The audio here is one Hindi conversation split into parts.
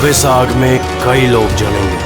अब इस आग में कई लोग जलेंगे।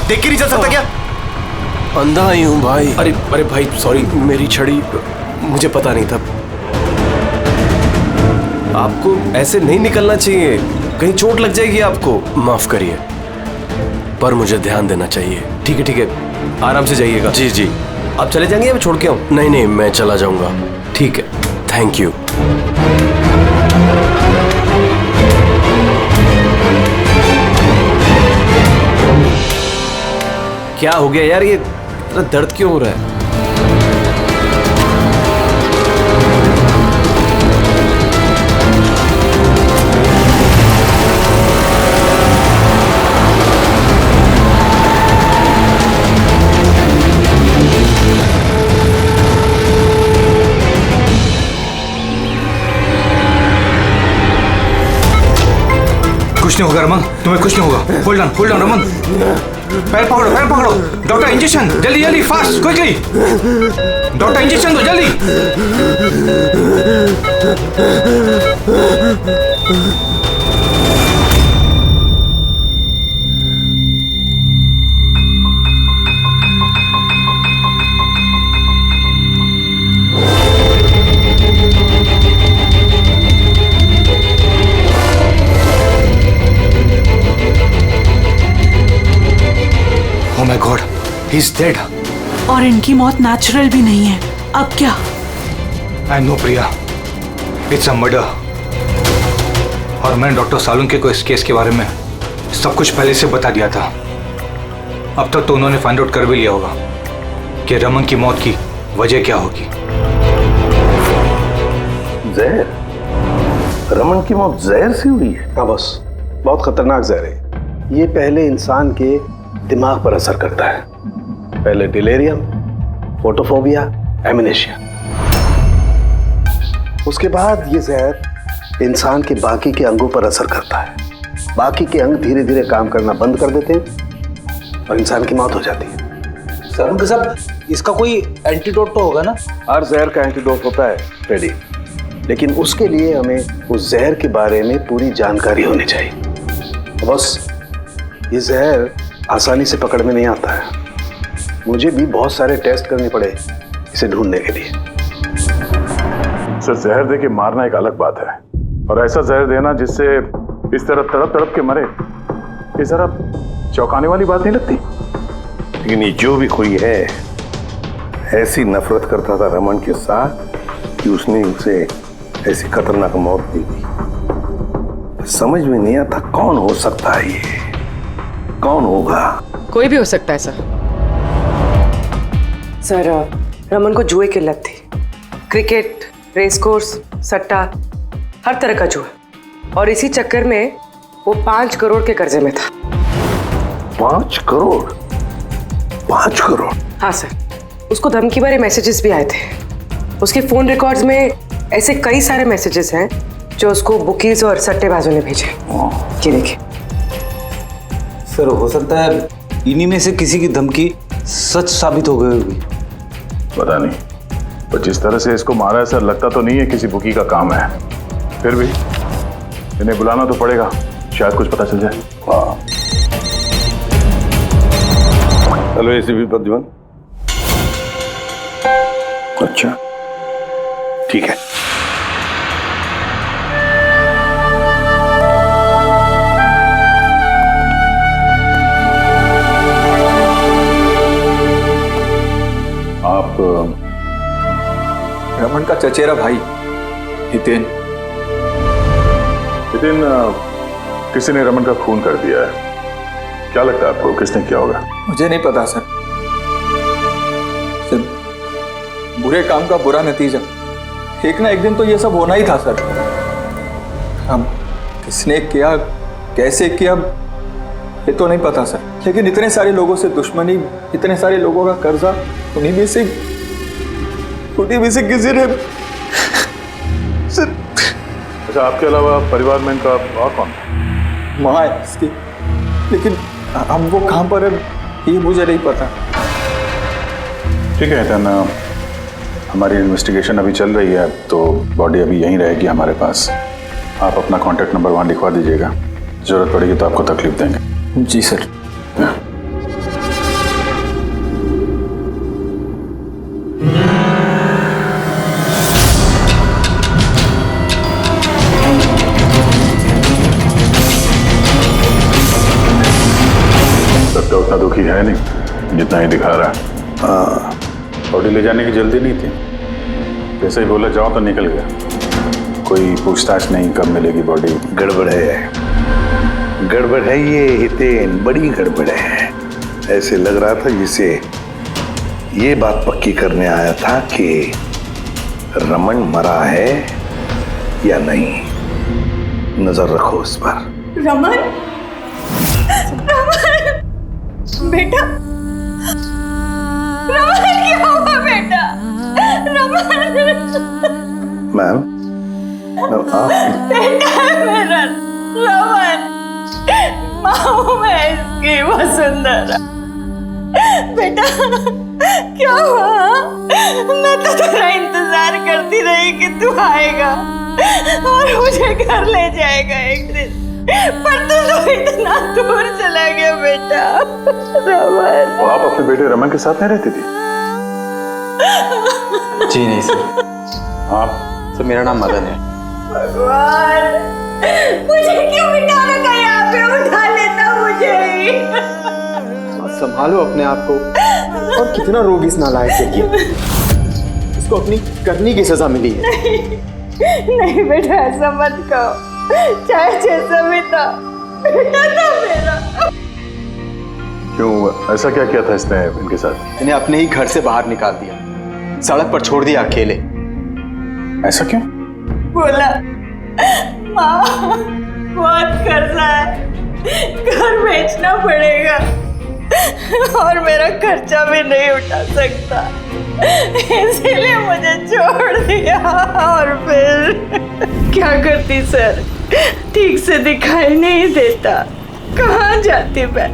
देख के नहीं चल सकता क्या? अंधा ही हूँ भाई। अरे भाई सॉरी, मेरी छड़ी मुझे पता नहीं था। आपको ऐसे नहीं निकलना चाहिए, कहीं चोट लग जाएगी आपको। माफ करिए, पर मुझे ध्यान देना चाहिए। ठीक है, आराम से जाइएगा। जी जी। आप चले जाएंगे या मैं छोड़ के आऊँ? नहीं, मैं चला जाऊंगा। ठीक है, थैंक यू। क्या हो गया यार, ये इतना दर्द क्यों हो रहा है? कुछ नहीं होगा रमन, तुम्हें कुछ नहीं होगा। होल्ड ऑन रमन, पैर पकड़ो। डॉक्टर इंजेक्शन, जल्दी फास्ट, क्विकली। डॉक्टर इंजेक्शन दो जल्दी। Oh my God, he's dead. और इनकी मौत नेचुरल भी नहीं है। अब क्या? I know Priya, it's a murder. और मैंने डॉक्टर सालुंके को इस केस के बारे में सब कुछ पहले से बता दिया था। अब तक तो उन्होंने फाइंड आउट कर भी लिया होगा कि रमन की मौत की वजह क्या होगी। जहर? रमन की मौत जहर से हुई है? हाँ बस, बहुत खतरनाक जहर है ये। पहले इंसान के दिमाग पर असर करता है। पहले डिलेरियम, फोटोफोबिया, एमनेशिया। उसके बाद ये जहर इंसान के बाकी के अंगों पर असर करता है। बाकी के अंग धीरे धीरे काम करना बंद कर देते हैं और इंसान की मौत हो जाती है। सर साहब, इसका कोई एंटीडोट तो होगा ना? हर जहर का एंटीडोट होता है फ्रेडी, लेकिन उसके लिए हमें उस जहर के बारे में पूरी जानकारी होनी चाहिए। बस ये जहर आसानी से पकड़ में नहीं आता है। मुझे भी बहुत सारे टेस्ट करने पड़े इसे ढूंढने के लिए। सर, जहर दे के मारना एक अलग बात है, और ऐसा जहर देना जिससे इस तरह तड़प तड़प के मरे, ये जरा चौंकाने वाली बात नहीं लगती? लेकिन ये जो भी कोई है, ऐसी नफरत करता था रमन के साथ कि उसने उसे ऐसी खतरनाक मौत दी थी। समझ में नहीं आता कौन हो सकता है ये, कौन होगा? कोई भी हो सकता है सर। सर रमन को जुए की लत थी। क्रिकेट, रेस कोर्स, सट्टा, हर तरह का जुआ। और इसी चक्कर में वो 5 करोड़ के कर्जे में था। 5 करोड़? 5 करोड़? हाँ सर, उसको धमकी भरे मैसेजेस भी आए थे। उसके फोन रिकॉर्ड्स में ऐसे कई सारे मैसेजेस हैं जो उसको बुकीज और सट्टेबाजों ने भेजे। ये देखिए सर, हो सकता है इन्हीं में से किसी की धमकी सच साबित हो गई होगी। पता नहीं, पर जिस तरह से इसको मारा है सर, लगता तो नहीं है किसी बुकी का काम है। फिर भी इन्हें बुलाना तो पड़ेगा, शायद कुछ पता चल जाए। हाँ। Hello ACP Pradyuman. अच्छा ठीक है। आप रमन का चचेरा भाई हितेन। हितेन, किसी ने रमन का खून कर दिया है। क्या लगता है आपको किसने किया होगा? मुझे नहीं पता सर। बुरे काम का बुरा नतीजा। एक ना एक दिन तो ये सब होना ही था सर। हम किसने किया, कैसे किया, ये तो नहीं पता सर। लेकिन इतने सारे लोगों से दुश्मनी, इतने सारे लोगों का कर्जा, उन्हीं में से किसी ने अच्छा, आपके अलावा परिवार में इनका और कौन? माँ है इसकी, लेकिन हम वो कहाँ पर है ये मुझे नहीं पता। ठीक है हितेन, हमारी इन्वेस्टिगेशन अभी चल रही है, तो बॉडी अभी यहीं रहेगी हमारे पास। आप अपना कॉन्टैक्ट नंबर वहाँ लिखवा दीजिएगा, जरूरत पड़ेगी तो आपको तकलीफ देंगे। जी सर। सबका उतना दुखी है नहीं जितना ही दिखा रहा है। हाँ, बॉडी ले जाने की जल्दी नहीं थी, जैसे ही बोला जाओ तो निकल गया। कोई पूछताछ नहीं कब मिलेगी बॉडी। गड़बड़ है, गड़बड़ है ये हितेन, बड़ी गड़बड़ है। ऐसे लग रहा था जिसे ये बात पक्की करने आया था कि रमन मरा है या नहीं। नजर रखो उस पर। रमन, रमन बेटा, रमन क्या हुआ बेटा? रमन। मैम, आप बेटा मेरा रमन, माँ मैं इसकी वसुंधरा। बेटा क्या हुआ? मैं तो तेरा इंतजार करती रही कि तू आएगा और मुझे घर ले जाएगा एक दिन, पर तू तो इतना दूर चला गया बेटा। रमन, तो आप अपने बेटे रमन के साथ नहीं रहती थी? जी नहीं सर। आप? सर मेरा नाम मदन है। भगवान, मुझे क्यों बिठा रखा यहाँ पे? उठा लेता मुझे ही। संभालो अपने आप को। और कितना रोग इस नालायक के लिए। इसको अपनी करनी की सजा मिली है। नहीं बेटा, ऐसा मत कहो। चाहे जैसा भी था, बेटा था मेरा। क्यों, ऐसा क्या किया था इसने इनके साथ? इन्हें अपने ही घर से बाहर निकाल दिया, सड़क पर छोड़ दिया अकेले। ऐसा क्यों? बोला माँ बहुत कर्जा है, घर बेचना पड़ेगा और मेरा खर्चा भी नहीं उठा सकता, इसीलिए मुझे छोड़ दिया। और फिर क्या करती सर, ठीक से दिखाई नहीं देता। कहाँ जाती मैं?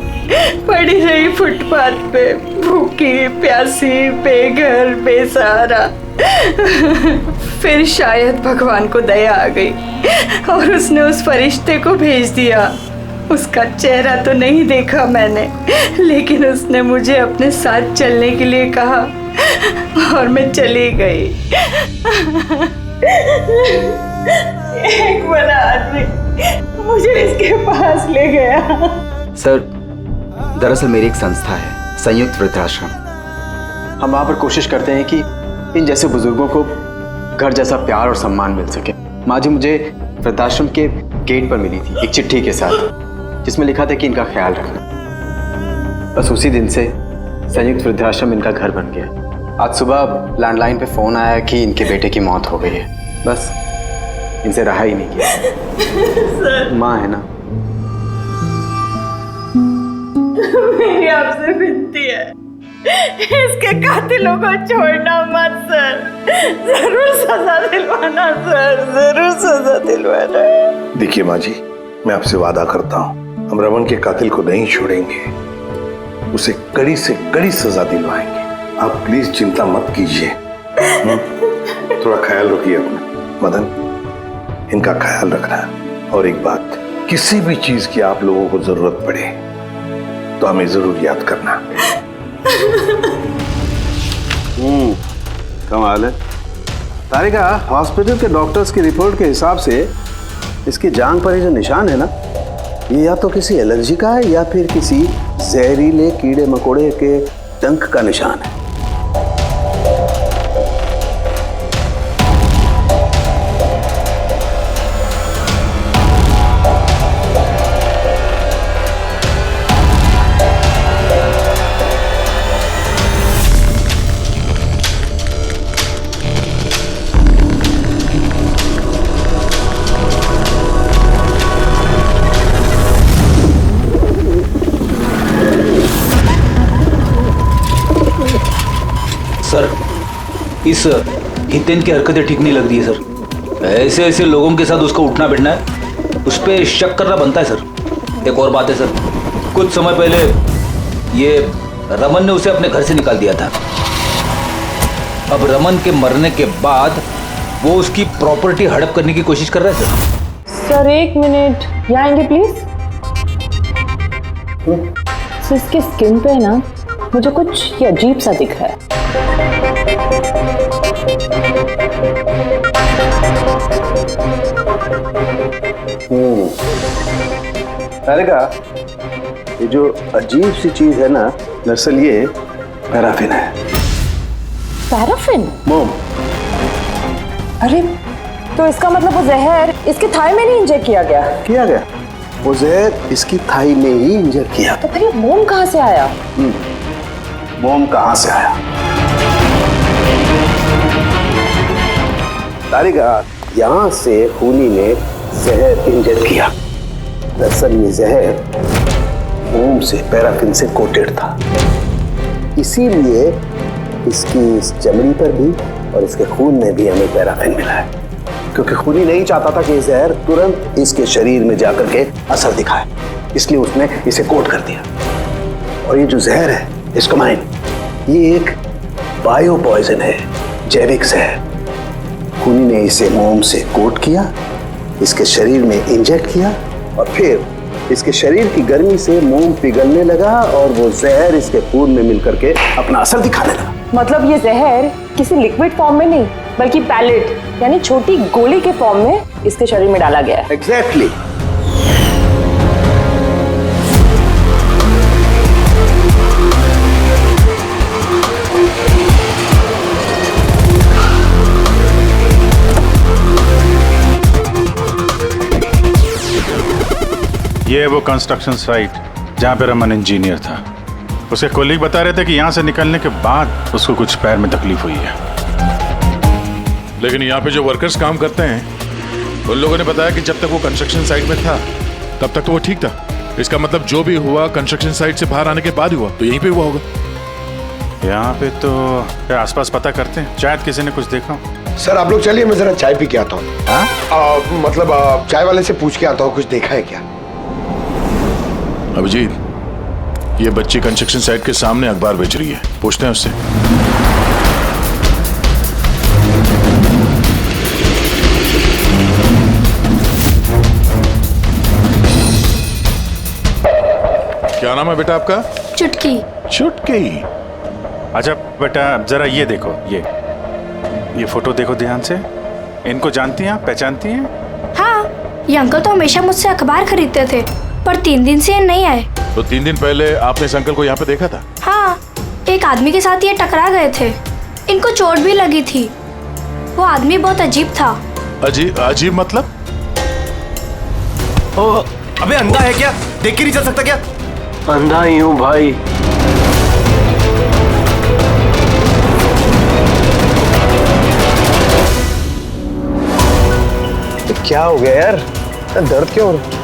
पड़ी रही फुटपाथ पे, भूखी प्यासी, बेघर बेसहारा। फिर शायद भगवान को दया आ गई और उसने उस फरिश्ते को भेज दिया। उसका चेहरा तो नहीं देखा मैंने, लेकिन उसने मुझे अपने साथ चलने के लिए कहा और मैं चली गई। एक बड़ा आदमी मुझे इसके पास ले गया। सर, दरअसल मेरी एक संस्था है, संयुक्त वृद्धाश्रम। हम वहाँ पर कोशिश करते हैं कि इन जैसे बुजुर्गों को घर जैसा प्यार और सम्मान मिल सके। माँ जी मुझे वृद्धाश्रम के गेट पर मिली थी एक चिट्ठी के साथ, जिसमें लिखा था कि इनका ख्याल रखना। बस उसी दिन से संयुक्त वृद्धाश्रम इनका घर बन गया। आज सुबह लैंडलाइन पे फोन आया कि इनके बेटे की मौत हो गई है। बस इनसे रहा ही नहीं गया। माँ है ना। मेरी आपसे विनती है, इसके कातिलों को छोड़ना मत सर। जरूर सजा दिलवाना सर, जरूर सजा दिलवाना। देखिए माँ जी, मैं आपसे वादा करता हूँ, हम रमन के कातिल को नहीं छोड़ेंगे, उसे कड़ी से कड़ी सजा दिलवाएंगे। आप प्लीज चिंता मत कीजिए। थोड़ा ख्याल रखिए अपना। मदन, इनका ख्याल रखना। और एक बात, किसी भी चीज की आप लोगों को जरूरत पड़े तो हमें जरूर याद करना। कमाल है। तारिका, हॉस्पिटल के डॉक्टर्स की रिपोर्ट के हिसाब से इसकी जांघ पर ये जो निशान है ना, ये या तो किसी एलर्जी का है या फिर किसी जहरीले कीड़े मकोड़े के डंक का निशान है। सर, इस हितेन की हरकतें ठीक नहीं लग रही है सर। ऐसे ऐसे लोगों के साथ उसका उठना बैठना है, उस पर शक करना बनता है सर। एक और बात है सर, कुछ समय पहले ये रमन ने उसे अपने घर से निकाल दिया था। अब रमन के मरने के बाद वो उसकी प्रॉपर्टी हड़प करने की कोशिश कर रहा है सर। सर एक मिनट, यहाँ आएंगे प्लीज। सर इसके स्किन पे ना मुझे कुछ ये अजीब सा दिख रहा है। तारिका, ये जो अजीब सी चीज है ना, दरअसल ये पैराफिन है। पैराफिन? मोम। अरे तो इसका मतलब वो जहर इसके थाई में नहीं इंजेक्ट किया गया? किया गया। वो जहर इसकी थाई में ही इंजेक्ट किया। तो फिर ये मोम कहाँ से आया? मोम कहाँ से आया? तारिका, यहाँ से खूनी ने जहर इंजेक्ट किया। दरअसल ये जहर मोम से, पैराफिन से कोटेड था, इसीलिए इसकी इस चमड़ी पर भी और इसके खून में भी हमें पैराफिन मिला है। क्योंकि खूनी नहीं चाहता था कि ये जहर तुरंत इसके शरीर में जाकर के असर दिखाए, इसलिए उसने इसे कोट कर दिया। और ये जो जहर है, इसको माइन, ये एक बायो पॉइजन है, जैविक जहर। खूनी ने इसे मोम से कोट किया, इसके शरीर में इंजेक्ट किया और फिर इसके शरीर की गर्मी से मोम पिघलने लगा और वो जहर इसके खून में मिलकर के अपना असर दिखाने लगा। मतलब ये जहर किसी लिक्विड फॉर्म में नहीं बल्कि पैलेट यानी छोटी गोली के फॉर्म में इसके शरीर में डाला गया है। एग्जैक्टली। ये है वो कंस्ट्रक्शन साइट जहाँ पे रमन इंजीनियर था। उसके कोलीग बता रहे थे कि यहाँ से निकलने के बाद उसको कुछ पैर में तकलीफ हुई है। लेकिन यहाँ पे जो वर्कर्स काम करते हैं उन लोगों ने बताया कि जब तक वो कंस्ट्रक्शन साइट में था तब तक तो वो ठीक था। इसका मतलब जो भी हुआ कंस्ट्रक्शन साइट से बाहर आने के बाद हुआ, तो यहीं पे हुआ होगा। यहाँ पे तो आसपास पता करते हैं, शायद किसी ने कुछ देखा। सर आप लोग चलिए, मैं जरा चाय पी के आता हूँ। मतलब चाय वाले से पूछ के आता हूँ, कुछ देखा है क्या? अभिजीत, ये बच्ची कंस्ट्रक्शन साइट के सामने अखबार बेच रही है, पूछते हैं उससे। क्या नाम है बेटा आपका? चुटकी। चुटकी? अच्छा बेटा जरा ये देखो, ये फोटो देखो ध्यान से। इनको जानती हैं आप, पहचानती हैं? हाँ, ये अंकल तो हमेशा मुझसे अखबार खरीदते थे, पर 3 दिन से ये नहीं आए। तो 3 दिन पहले आपने इस अंकल को यहाँ पे देखा था? हाँ, एक आदमी के साथ ये टकरा गए थे, इनको चोट भी लगी थी। वो आदमी बहुत अजीब था। अजीब मतलब? अबे अंधा है क्या? देख के नहीं चल सकता क्या? अंधा ही हूँ भाई। क्या हो गया यार? दर्द क्यों हो रहा है?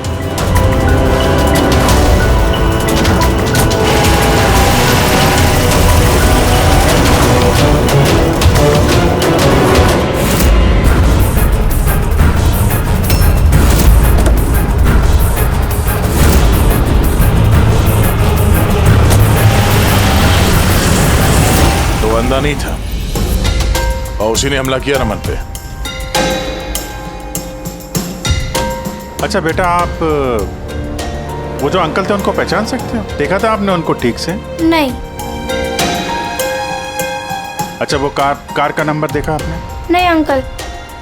तो अंधा नहीं था और उसी ने हमला किया रमन पे। अच्छा बेटा, आप वो जो अंकल थे उनको पहचान सकते हो? देखा था आपने उनको ठीक से? नहीं। अच्छा, वो कार का नंबर देखा आपने? नहीं अंकल,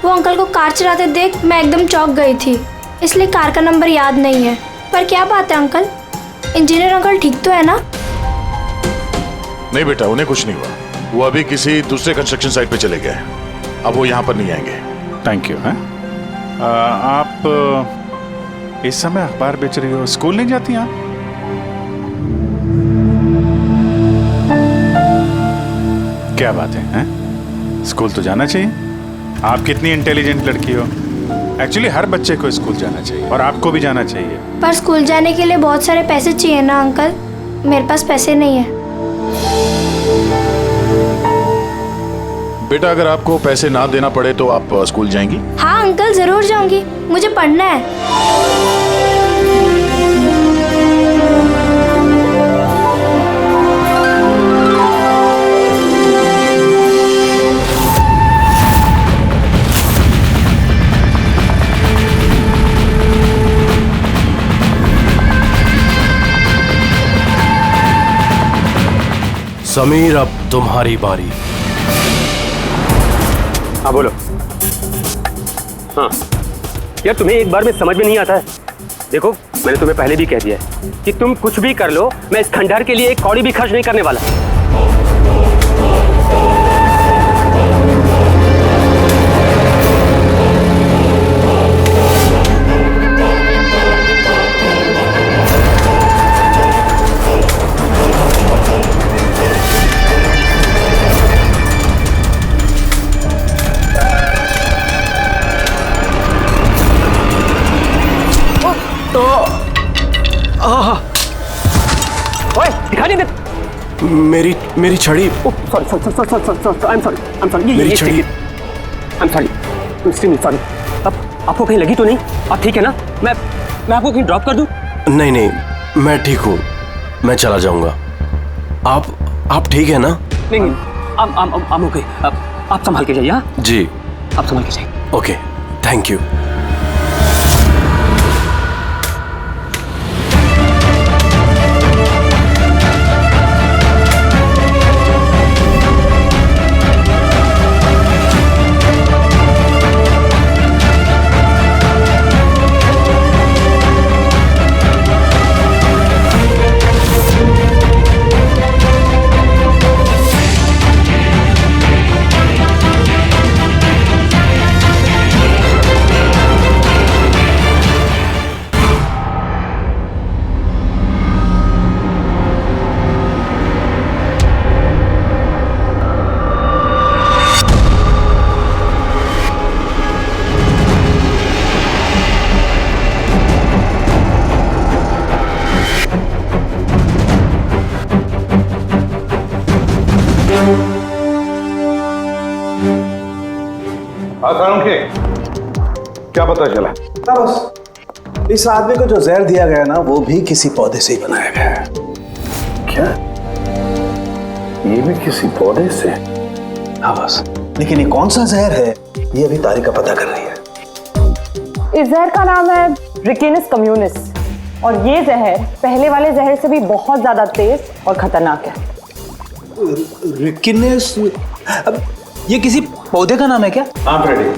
वो अंकल को कार चलाते देख मैं एकदम चौंक गई थी, इसलिए कार का नंबर याद नहीं है। पर क्या बात है अंकल, इंजीनियर अंकल ठीक तो है ना? नहीं बेटा, उन्हें कुछ नहीं हुआ। वो अभी किसी दूसरे कंस्ट्रक्शन साइट पे चले गए, अब वो यहाँ पर नहीं आएंगे। Thank you. आप इस समय अखबार बेच रही हो, स्कूल नहीं जाती आप? क्या बात है, हैं? स्कूल तो जाना चाहिए। आप कितनी इंटेलिजेंट लड़की हो। एक्चुअली हर बच्चे को स्कूल जाना चाहिए और आपको भी जाना चाहिए। पर स्कूल जाने के लिए बहुत सारे पैसे चाहिए ना अंकल, मेरे पास पैसे नहीं है। बेटा, अगर आपको पैसे ना देना पड़े तो आप स्कूल जाएंगी? हाँ अंकल, जरूर जाऊंगी, मुझे पढ़ना है। समीर, अब तुम्हारी बारी। हाँ बोलो। हाँ यार, तुम्हें एक बार में समझ में नहीं आता है? देखो, मैंने तुम्हें पहले भी कह दिया है कि तुम कुछ भी कर लो, मैं इस खंडहर के लिए एक कौड़ी भी खर्च नहीं करने वाला। मेरी छड़ी। मेरी छड़ी। अब आपको कहीं लगी तो नहीं? आप ठीक है ना? मैं आपको कहीं ड्रॉप कर दूं? नहीं नहीं, मैं ठीक हूँ, मैं चला जाऊंगा। आप ठीक है ना? नहीं, I'm okay। आप संभाल के जाइए। हाँ जी, आप संभाल के जाइए। Okay, thank you. क्या पता चला? बस इस आदमी को जो जहर दिया गया ना, वो भी किसी पौधे से ही बनाया गया है। क्या? ये भी किसी पौधे से? हाँ बस, लेकिन ये कौन सा जहर है, ये अभी तारिका पता कर रही है। इस जहर का नाम है रिकिनस कम्युनिस, और ये जहर पहले वाले जहर से भी बहुत ज्यादा तेज और खतरनाक है। रिकिनस? अब ये किसी पौधे का नाम है क्या? हाँ फ्रेडी,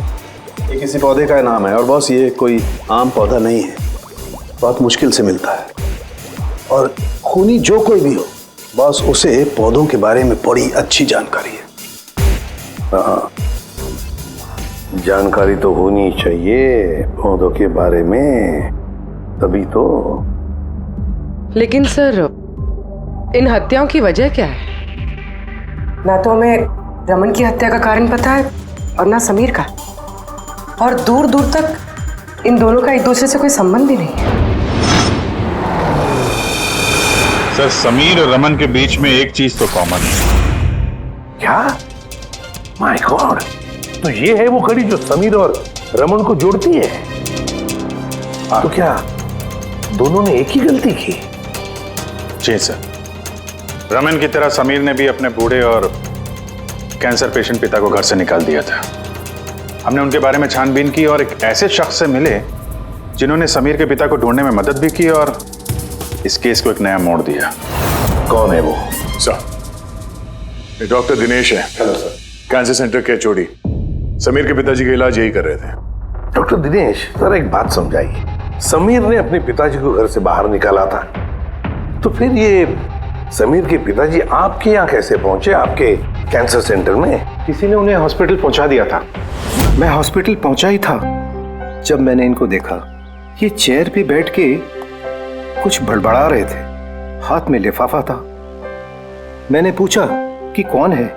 ये किसी पौधे का नाम है। और बॉस, ये कोई आम पौधा नहीं है, बहुत मुश्किल से मिलता है। और खूनी जो कोई भी हो बॉस, उसे पौधों के बारे में बड़ी अच्छी जानकारी है। हाँ, जानकारी तो होनी चाहिए पौधों के बारे में, तभी तो। लेकिन सर, इन हत्याओं की वजह क्या है? ना तो हमें रमन की हत्या का कारण पता है और ना समीर का, और दूर दूर तक इन दोनों का एक दूसरे से कोई संबंध ही नहीं है। सर, समीर और रमन के बीच में एक चीज तो कॉमन है। क्या? माय गॉड, तो ये है वो कड़ी जो समीर और रमन को जोड़ती है। तो क्या दोनों ने एक ही गलती की? जी सर, रमन की तरह समीर ने भी अपने बूढ़े और कैंसर पेशेंट पिता को घर से निकाल दिया था। हमने उनके बारे में छानबीन की और एक ऐसे शख्स से मिले जिन्होंने समीर के पिता को ढूंढने में मदद भी की और इस केस को एक नया मोड़ दिया। कौन है वो? सर, ये डॉक्टर दिनेश है। Hello sir. कैंसर सेंटर के चोड़ी। समीर के पिताजी का इलाज यही कर रहे थे। डॉक्टर दिनेश, सर एक बात समझाइए। समीर ने अपने पिताजी को घर से बाहर निकाला था, तो फिर ये समीर के पिताजी आपके यहाँ कैसे पहुंचे, आपके कैंसर सेंटर में? किसी ने उन्हें हॉस्पिटल पहुंचा दिया था। मैं हॉस्पिटल पहुंचा ही था जब मैंने इनको देखा। ये चेयर पे बैठ के कुछ बड़बड़ा रहे थे, हाथ में लिफाफा था। मैंने पूछा कि कौन है,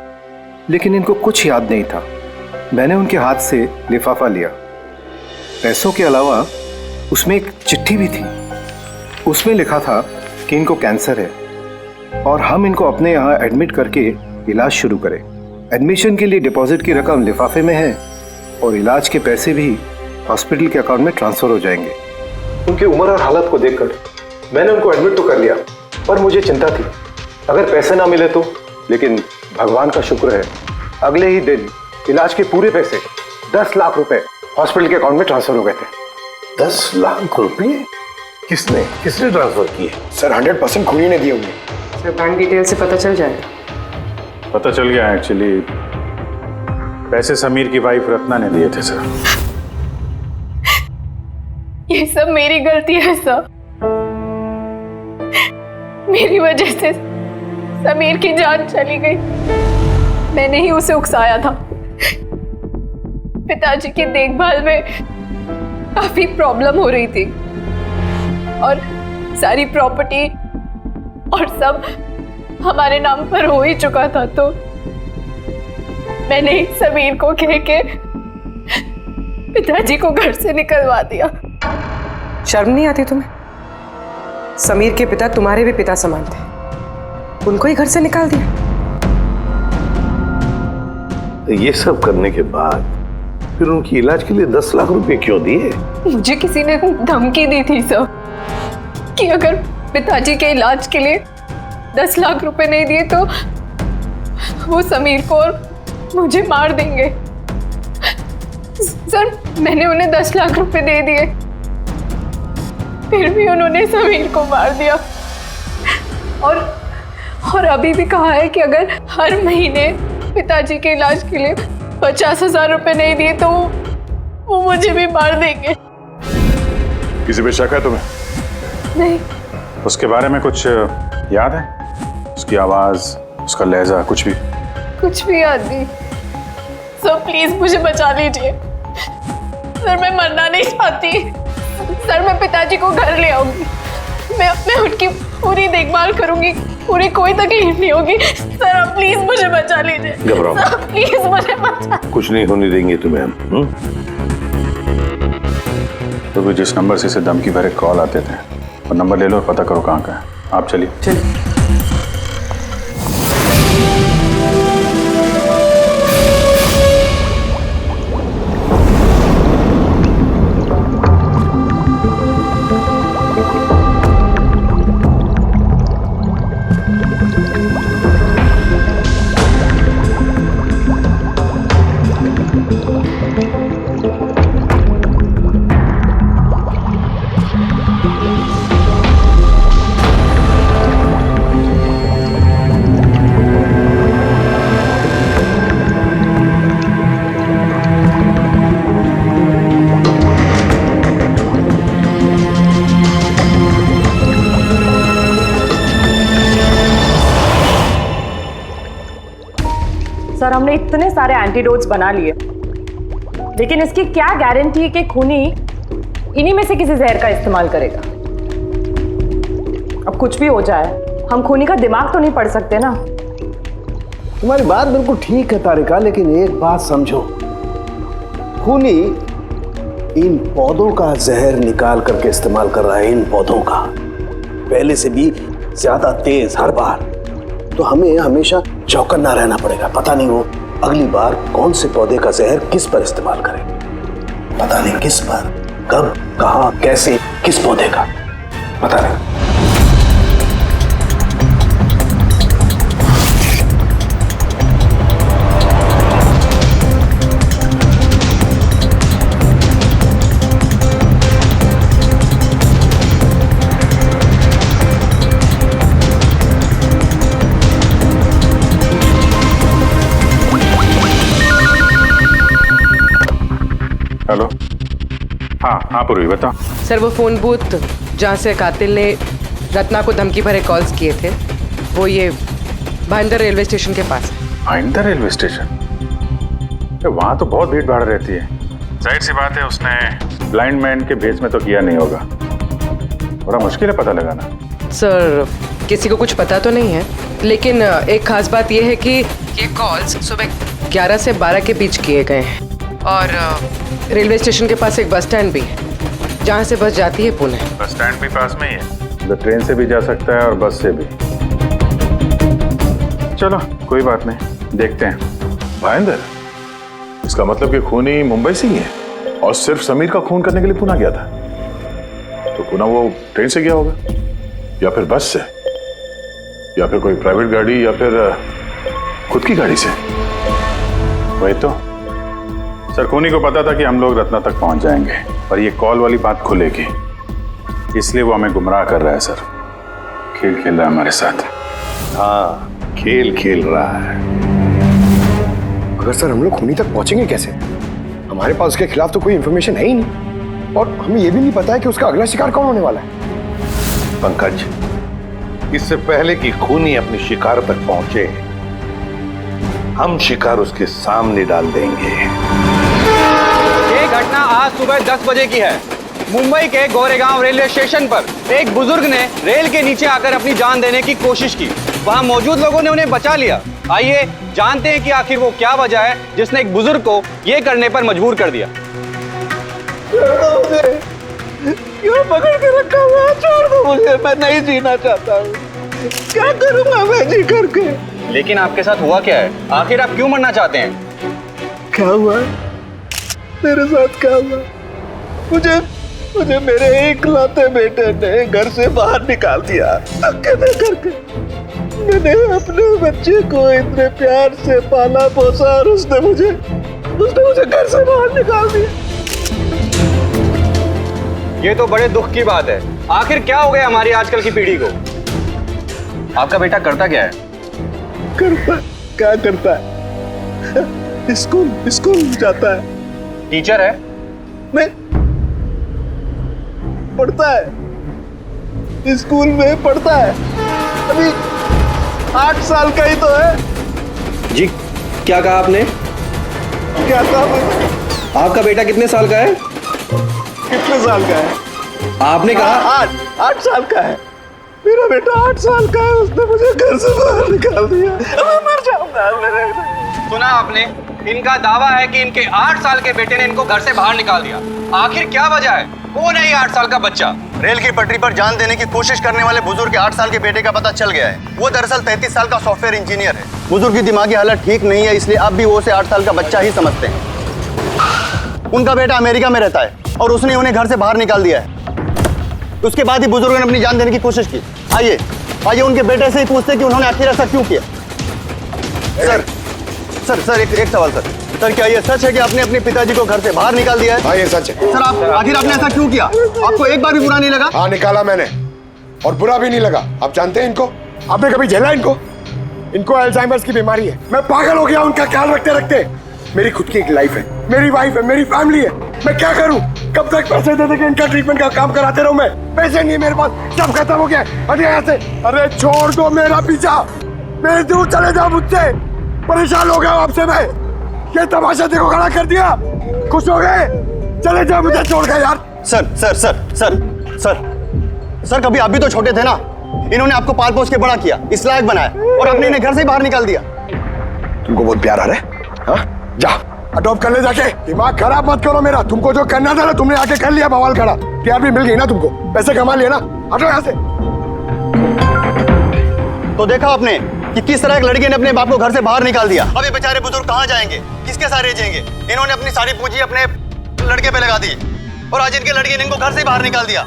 लेकिन इनको कुछ याद नहीं था। मैंने उनके हाथ से लिफाफा लिया। पैसों के अलावा उसमें एक चिट्ठी भी थी। उसमें लिखा था कि इनको कैंसर है और हम इनको अपने यहाँ एडमिट करके इलाज शुरू करें। एडमिशन के लिए डिपॉजिट की रकम लिफाफे में है और इलाज के पैसे भी हॉस्पिटल के अकाउंट में ट्रांसफर हो जाएंगे। उनकी उम्र और हालत को देखकर मैंने उनको एडमिट तो कर लिया, पर मुझे चिंता थी अगर पैसे ना मिले तो। लेकिन भगवान का शुक्र है, अगले ही दिन इलाज के पूरे पैसे 10 लाख रुपए हॉस्पिटल के अकाउंट में ट्रांसफर हो गए थे। 10 लाख रुपए? किसने ट्रांसफर किए? सर 100% खूनी ने दिए होंगे। सर बैंक डिटेल से पता चल जाएगा। पता चल गया, एक्चुअली पैसे समीर की वाइफ रत्ना ने दिए थे सर। ये सब मेरी गलती है सर। मेरी वजह से समीर की जान चली गई। मैंने ही उसे उकसाया था। पिताजी की देखभाल में काफी प्रॉब्लम हो रही थी और सारी प्रॉपर्टी और सब हमारे नाम पर हो ही चुका था, तो मैंने ही समीर को कह के पिताजी को घर से निकलवा दिया। शर्म नहीं आती तुम्हें? समीर के पिता तुम्हारे भी पिता समान थे, उनको ही घर से निकाल दिया। ये सब करने के बाद फिर उनकी इलाज के लिए 10 लाख रुपए क्यों दिए? मुझे किसी ने धमकी दी थी सर कि अगर पिताजी के इलाज के लिए 10 लाख रुपए नहीं दिए तो वो समीर को और मुझे मार देंगे। सर मैंने उन्हें 10 लाख रुपए दे दिए, फिर भी उन्होंने समीर को मार दिया। और अभी भी कहा है कि अगर हर महीने पिताजी के इलाज के लिए 50,000 रुपए नहीं दिए तो वो मुझे भी मार देंगे। किसी पे शक है तुम्हें? नहीं। उसके बारे में कुछ याद है? उसकी आवाज, उसका लहजा, कुछ भी याद नहीं। सर प्लीज मुझे बचा लीजिए। सर मैं मरना नहीं चाहती। सर मैं पिताजी को घर ले आऊंगी, मैं उनकी पूरी देखभाल करूंगी, पूरी कोई तकलीफ नहीं होगी। सर आप प्लीज मुझे बचा लीजिए। घबराओ मत। सर प्लीज मुझे बचा। कुछ नहीं होने देंगे तुम्हें हम। तो भी जिस नंबर से इसे धमकी भरे कॉल आते थे वो नंबर ले लो और पता करो कहाँ का है। आप चलिए। सर हमने इतने सारे एंटीडोट्स बना लिए, लेकिन इसकी क्या गारंटी है कि खूनी इन्हीं में से किसी जहर का इस्तेमाल करेगा? अब कुछ भी हो जाए, हम खूनी का दिमाग तो नहीं पढ़ सकते ना। तुम्हारी बात बिल्कुल ठीक है तारिका, लेकिन एक बात समझो, खूनी इन पौधों का जहर निकाल करके इस्तेमाल कर रहा है, इन पौधों का, पहले से भी ज्यादा तेज हर बार। तो हमें हमेशा चौकन्ना रहना पड़ेगा। पता नहीं वो अगली बार कौन से पौधे का जहर किस पर इस्तेमाल करे, पता नहीं किस पर, कब, कहां, कैसे, किस पौधे का, पता नहीं। हेलो, हाँ पूर्वी बताओ। सर वो फोन बूथ जहाँ से कातिल ने रत्ना को धमकी भरे कॉल्स किए थे, वो ये भाईंदर रेलवे स्टेशन के पास है। Bhayandar railway station? वहाँ तो बहुत भीड़ भाड़ रहती है। जाहिर सी बात है उसने ब्लाइंड मैन के भेस में तो किया नहीं होगा। बड़ा मुश्किल है पता लगाना। सर किसी को कुछ पता तो नहीं है, लेकिन एक खास बात यह है कि ये कॉल्स सुबह 11 से 12 के बीच किए गए हैं और रेलवे स्टेशन के पास एक बस स्टैंड भी है जहाँ से बस जाती है पुणे। बस स्टैंड भी पास में ही है, तो ट्रेन से भी जा सकता है और बस से भी। चलो कोई बात नहीं, देखते हैं। भाईंदर, इसका मतलब कि खूनी मुंबई से ही है और सिर्फ समीर का खून करने के लिए पुणे गया था। तो पुणे वो ट्रेन से गया होगा या फिर बस से या फिर कोई प्राइवेट गाड़ी या फिर खुद की गाड़ी से। वही तो सर, खूनी को पता था कि हम लोग रत्ना तक पहुंच जाएंगे पर ये कॉल वाली बात खुलेगी, इसलिए वो हमें गुमराह कर रहा है सर। खेल खेल रहा है हमारे साथ। हाँ, खेल खेल रहा है। अगर सर हम लोग खूनी तक पहुंचेंगे कैसे? हमारे पास उसके खिलाफ तो कोई इंफॉर्मेशन है ही नहीं और हमें यह भी नहीं पता है कि उसका अगला शिकार कौन होने वाला है। पंकज, इससे पहले कि खूनी अपनी शिकार तक पहुंचे, हम शिकार उसके सामने डाल देंगे। ये घटना आज सुबह 10 बजे की है। मुंबई के गोरेगांव रेलवे स्टेशन पर एक बुजुर्ग ने रेल के नीचे आकर अपनी जान देने की कोशिश की। वहां मौजूद लोगों ने उन्हें बचा लिया। आइए जानते हैं कि आखिर वो क्या वजह है जिसने एक बुजुर्ग को ये करने पर मजबूर कर दिया। क्यों पकड़ के रखा हुआ? छोड़ दो मुझे, मैं नहीं जीना चाहता हूँ। क्या करूँगा मैं जी करके? लेकिन आपके साथ हुआ क्या है? आखिर आप क्यों मरना चाहते हैं? क्या हुआ? मेरे साथ क्या हुआ? मुझे मेरे इकलौते बेटे ने घर से बाहर निकाल दिया धक्के दे करके। मैंने अपने बच्चे को इतने प्यार से पाला पोसा और उसने मुझे घर से बाहर निकाल दिया। ये तो बड़े दुख की बात है। आखिर क्या हो गया हमारी आजकल की पीढ़ी को? आपका बेटा करता क्या है? क्या करता है? स्कूल जाता है। टीचर है? नहीं, पढ़ता है, स्कूल में पढ़ता है। अभी 8 साल का ही तो है। जी क्या कहा आपने? क्या कहा? आपका बेटा कितने साल का है? कितने साल का है? आपने कहा 8 साल का है। मेरा बेटा 8 साल का है, उसने मुझे घर से बाहर निकाल दिया। मैं मर जाऊंगा। सुना आपने? इनका दावा है कि इनके 8 साल के बेटे ने इनको घर से बाहर निकाल दिया। आखिर क्या वजह है? कौन है ये 8 साल का बच्चा? रेल की पटरी पर जान देने की कोशिश करने वाले बुजुर्ग के 8 साल के बेटे का पता चल गया है। वो दरअसल 33 साल का सॉफ्टवेयर इंजीनियर है। बुजुर्ग की दिमागी हालत ठीक नहीं है, इसलिए अब भी वो उसे 8 साल का बच्चा ही समझते हैं। उनका बेटा अमेरिका में रहता है और उसने उन्हें घर से बाहर निकाल दिया है। उसके बाद ही बुजुर्ग ने अपनी जान देने की कोशिश की। आइए उनके बेटे से ही पूछते हैं कि उन्होंने आखिर ऐसा क्यों किया। सर एक सवाल सर, क्या ये सच है कि आपने अपने पिताजी को घर से बाहर निकाल दिया है? हाँ ये सच है। सर आखिर आपने ऐसा क्यों किया? आपको एक बार भी बुरा नहीं लगा? हाँ निकाला मैंने और बुरा भी नहीं लगा। आप जानते हैं इनको? आपने कभी झेला इनको अल्जाइमर्स की बीमारी है। मैं पागल हो गया उनका ख्याल रखते रखते। मेरी खुद की एक लाइफ है, मेरी वाइफ है, मेरी फैमिली है। मैं क्या करूं? कब तक पैसे दे के इनका ट्रीटमेंट का काम कराते रहूं? मैं पैसे नहीं मेरे पास, सब खत्म हो गया। अरे यहाँ से, अरे छोड़ दो मेरा पीछा, मेरे दूर चले जाओ मुझसे। परेशान हो गया आपसे मैं। ये तमाशा देखो खड़ा कर दिया। खुश हो गए? चले जाओ मुझे छोड़ के यार। सर कभी आप भी तो छोटे थे ना। इन्होंने आपको पाल पोस के बड़ा किया, इस लायक बनाया और आपने इन्हें घर से बाहर निकाल दिया। तुमको बहुत प्यार आ रहा है? हाँ? अडॉप्ट कर ले जाके। दिमाग खराब मत करो मेरा, तुमको जो करना था ना तुमने आके कर लिया बवाल खड़ा। टीआरपी मिल गई ना तुमको, पैसे कमा लिए ना, हटो यहाँ से। तो देखा आपने कि किस तरह एक लड़के ने अपने बाप को घर से बाहर निकाल दिया। अब ये बेचारे बुजुर्ग कहाँ जाएंगे, किसके साथ रह जाएंगे? इन्होंने अपनी सारी पूंजी अपने लड़के पे लगा दी और आज इनके लड़के ने इनको घर से बाहर निकाल दिया।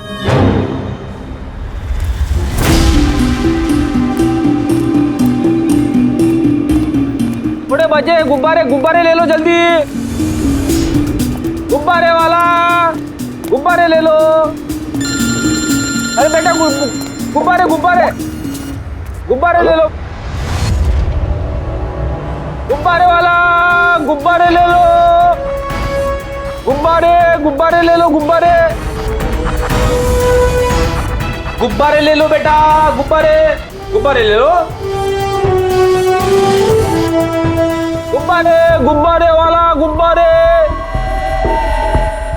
बड़े बच्चे गुब्बारे गुब्बारे ले लो जल्दी, गुब्बारे वाला गुब्बारे ले लो। अरे बेटा गुब्बारे गुब्बारे गुब्बारे ले लो, गुब्बारे वाला गुब्बारे ले लो, गुब्बारे गुब्बारे ले लो, गुब्बारे गुब्बारे ले लो बेटा, गुब्बारे गुब्बारे ले लो, गुब्बारे गुब्बारे वाला गुब्बारे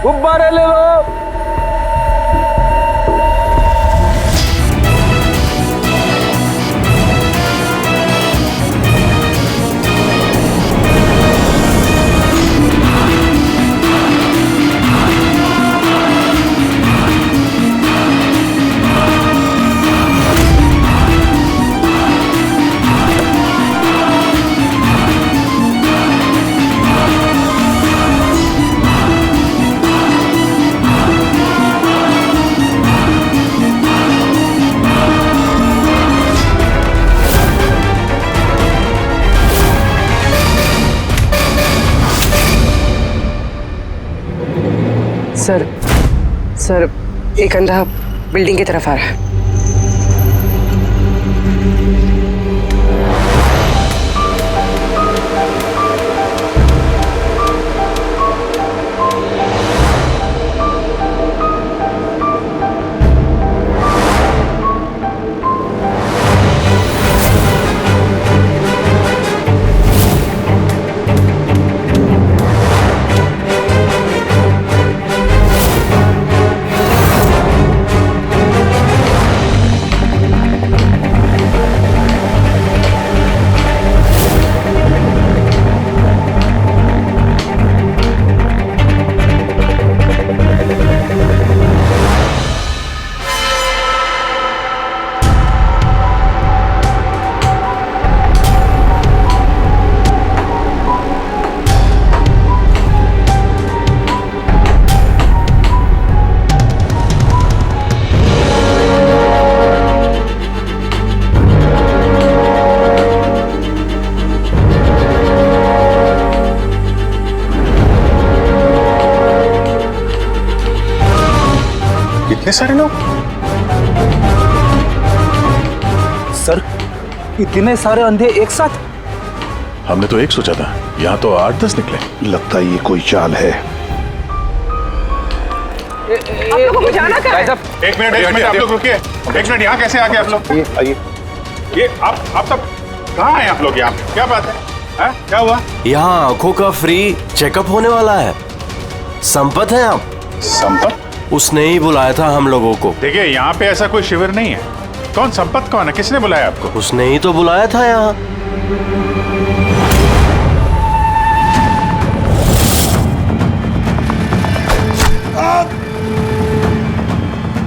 गुब्बारे ले लो। सर एक अंधा बिल्डिंग की तरफ आ रहा है। इतने सारे लोग? सर इतने सारे अंधे एक साथ? हमने तो एक सोचा था, यहाँ तो 8-10 निकले। लगता है ये कोई चाल है। आप लोगों को जाना कहाँ है? एक मिनट आप लोग रुकिए। एक मिनट, यहाँ कैसे आ गए आप लोग? आइए। ये आप सब कहाँ हैं आप लोग? यहाँ क्या बात है? क्या हुआ? यहाँ आंखों का फ्री चेकअप होने वाला है। संपत है आप? संपत? उसने ही बुलाया था हम लोगों को। देखिए यहाँ पे ऐसा कोई शिविर नहीं है। कौन संपत कौन है? किसने बुलाया आपको? उसने ही तो बुलाया था यहाँ।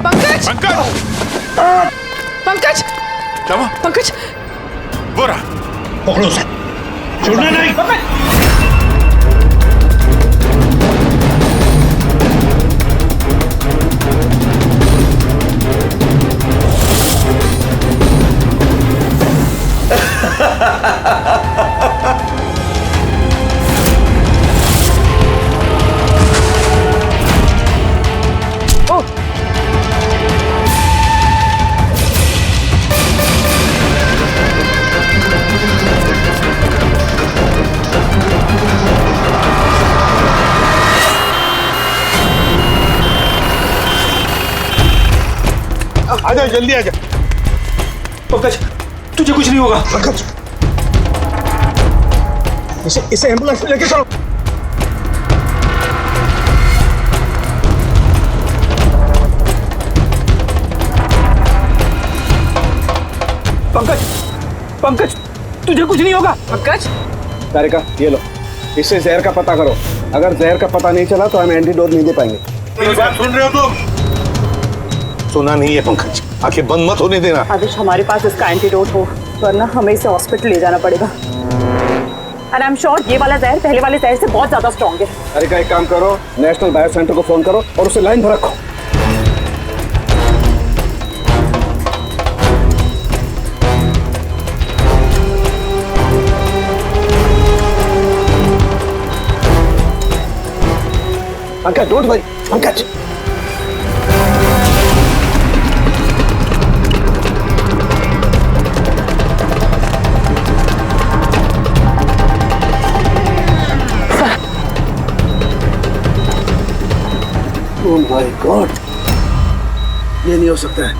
पंकज पंकज पंकज क्या हुआ? पंकज वो रहा, पकड़ो उसे, छोड़ना नहीं। आजा, जल्दी आजा। पंकज तुझे कुछ नहीं होगा। पंकज इसे एम्बुलेंस में लेके चलो। पंकज पंकज तुझे कुछ नहीं होगा। पंकज तारिका ये लो, इससे जहर का पता करो। अगर जहर का पता नहीं चला तो हम एंटीडोट नहीं दे पाएंगे। मेरी बात सुन रहे हो तुम? सुना नहीं है पंकज, आंखें बंद मत होने देना। आदिश, हमारे पास इसका एंटीडोट हो, वरना हमें इसे हॉस्पिटल ले जाना पड़ेगा। एंड आई एम श्योर ये वाला जहर पहले वाले जहर से बहुत ज्यादा स्ट्रॉन्ग है। अरे का एक काम करो, नेशनल बायो सेंटर को फोन करो और उसे लाइन पर रखो। Pankaj, don't worry, Pankaj. Oh my God, ये नहीं हो सकता है।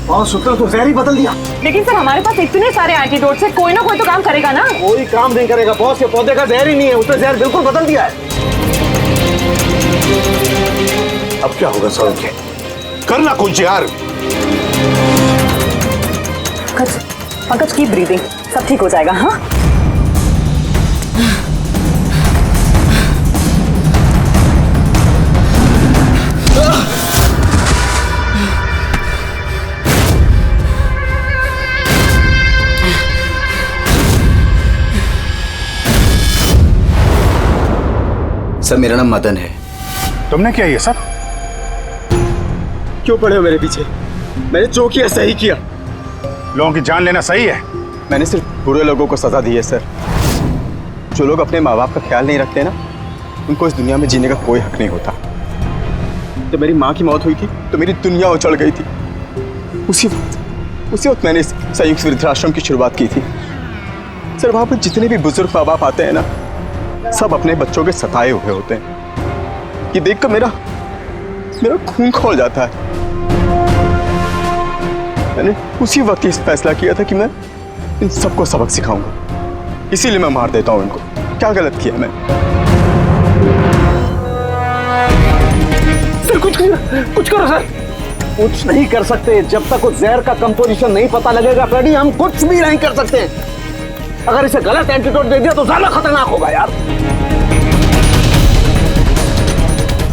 और सूत्र तो जहर ही बदल दिया। लेकिन सर हमारे पास इतने सारे एंटीडोट्स है, कोई ना कोई तो काम करेगा ना। कोई काम नहीं करेगा बॉस, ये पौधे का जहर ही नहीं है, उसने जहर बिल्कुल बदल दिया है। अब क्या होगा सर? करना कुछ यार। पंकज कीप ब्रीदिंग, सब ठीक हो जाएगा। हाँ सर, मेरा नाम मदन है। तुमने क्या ये सब? क्यों पड़े हो मेरे पीछे? मैंने जो किया सही किया। लोगों की जान लेना सही है? मैंने सिर्फ बुरे लोगों को सजा दी है सर। जो लोग अपने माँ बाप का ख्याल नहीं रखते ना, उनको इस दुनिया में जीने का कोई हक नहीं होता। जब मेरी माँ की मौत हुई थी तो मेरी दुनिया उछल गई थी। उसी वक्त मैंने संयुक्त वृद्धाश्रम की शुरुआत की थी। सर, वहाँ पर जितने भी बुजुर्ग माँ बाप आते हैं ना, सब अपने बच्चों के सताए हुए होते हैं। ये देखकर मेरा खून खौल जाता है। मैंने उसी वक्त ये फैसला किया था कि मैं इन सबको सबक सिखाऊंगा, इसीलिए मैं मार देता हूं इनको। क्या गलत किया मैं? सर कुछ करो सर। कुछ नहीं कर सकते जब तक उस जहर का कंपोजिशन नहीं पता लगेगा फ्रेडी, हम कुछ भी नहीं कर सकते। अगर इसे गलत एंटीडोट दे दिया तो ज्यादा खतरनाक होगा यार।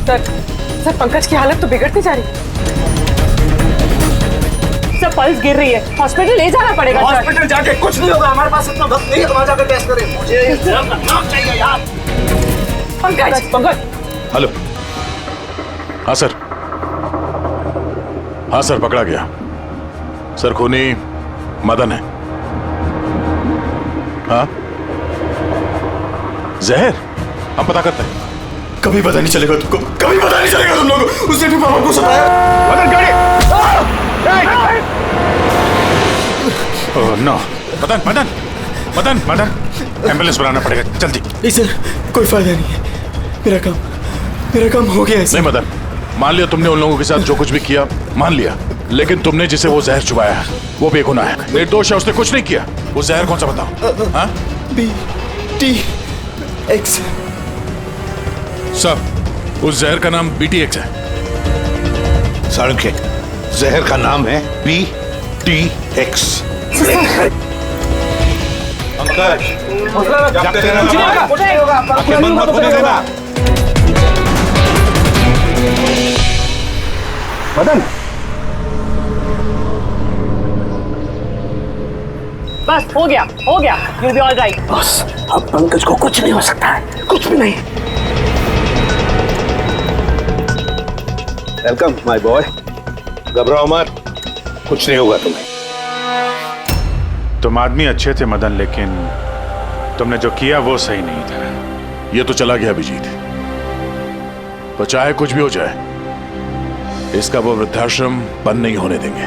सर पंकज की हालत तो बिगड़ती जा रही है। सर पल्स गिर रही है, हॉस्पिटल ले जाना पड़ेगा। हॉस्पिटल जाके कुछ नहीं होगा, हमारे पास इतना वक्त नहीं है तुम्हारा जाकर टेस्ट करें। मुझे इस जहर का नाम चाहिए यार। पंकज। हेलो। हाँ सर, हाँ सर, पकड़ा गया। सर खूनी मदन है। हाँ, जहर हम पता करते हैं। कभी पता नहीं चलेगा तुमको, कभी पता नहीं चलेगा तुम लोगों को। उसने भी पापा को सताया। मदन गाड़ी। Oh no. मदन, एम्बुलेंस बुलाना पड़ेगा जल्दी। नहीं सर, कोई फायदा नहीं है। मेरा काम हो गया है। नहीं मदन, मान लिया तुमने उन लोगों के साथ जो कुछ भी किया, मान लिया, लेकिन तुमने जिसे वो जहर चुबाया है वो बेगुनाह है, निर्दोष है, उसने कुछ नहीं किया। वो जहर कौन सा बताओ? हाँ? BTX। सब उस जहर का नाम BTX है। सालुंखे, जहर का नाम है BTX। मदन, बस हो गया। You'll be all right। बस अब पंकज को कुछ नहीं हो सकता है, कुछ भी नहीं। Welcome my boy. घबराओ मत, कुछ नहीं होगा तुम्हें। तुम आदमी अच्छे थे मदन, लेकिन तुमने जो किया वो सही नहीं था। ये तो चला गया अभिजीत, पर चाहे कुछ भी हो जाए, इसका वो वृद्धाश्रम बंद नहीं होने देंगे।